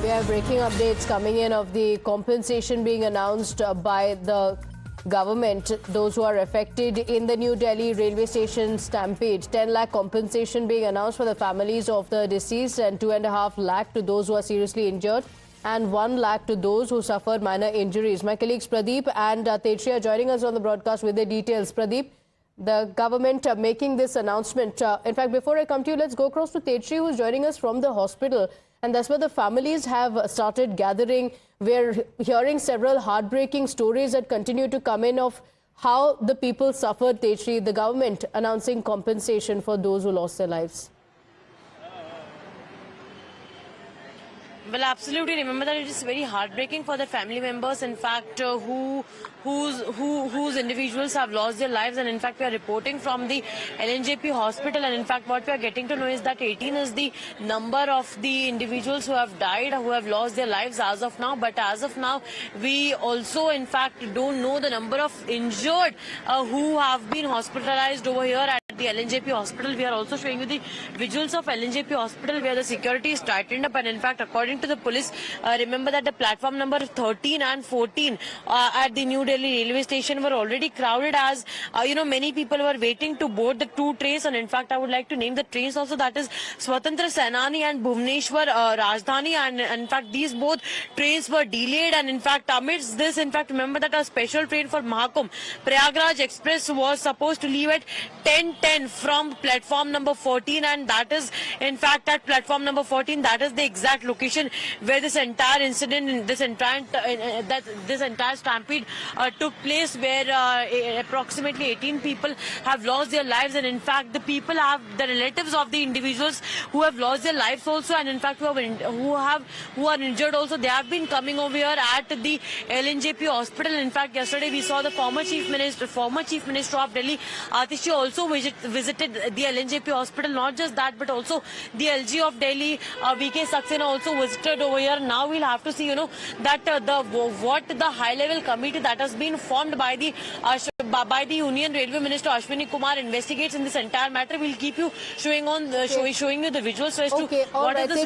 We have breaking updates coming in of the compensation being announced by the government. Those who are affected in the New Delhi railway station stampede. 10 lakh compensation being announced for the families of the deceased and 2.5 lakh to those who are seriously injured and 1 lakh to those who suffered minor injuries. My colleagues Pradeep and Tetri are joining us on the broadcast with the details. Pradeep, the government making this announcement. In fact, before I come to you, let's go across to Tetri, who is joining us from the hospital. And that's where the families have started gathering. We're hearing several heartbreaking stories that continue to come in of how the people suffered, Tetri, the government announcing compensation for those who lost their lives. Well, absolutely. Remember that it is very heartbreaking for the family members, in fact, whose individuals have lost their lives. And in fact, we are reporting from the LNJP hospital. And in fact, what we are getting to know is that 18 is the number of the individuals who have died, who have lost their lives as of now. But as of now, we also, in fact, don't know the number of injured who have been hospitalized over here at the LNJP hospital. We are also showing you the visuals of LNJP hospital where the security is tightened up. And in fact, according to the police, remember that the platform number 13 and 14 at the New Delhi railway station were already crowded, as many people were waiting to board the two trains. And in fact, I would like to name the trains also, that is Swatantra Senani and Bhubaneswar Rajdhani. And in fact, these both trains were delayed. And in fact, amidst this, in fact, remember that a special train for Mahakumbh, Prayagraj Express, was supposed to leave at 10:10 from platform number 14, and that is in fact at platform number 14. That is the exact location where this entire incident, this entire stampede took place, where approximately 18 people have lost their lives. And in fact, the relatives of the individuals who have lost their lives also, and in fact who are injured also, they have been coming over here at the LNJP hospital. In fact, yesterday we saw the former chief minister of Delhi, Atishi, also visited the LNJP hospital. Not just that, but also the LG of Delhi, VK Saxena, also visited over here. Now we'll have to see, that what the high-level committee that has been formed by the Union Railway Minister Ashwini Kumar investigates in this entire matter. We'll keep you showing you the visuals as to what is the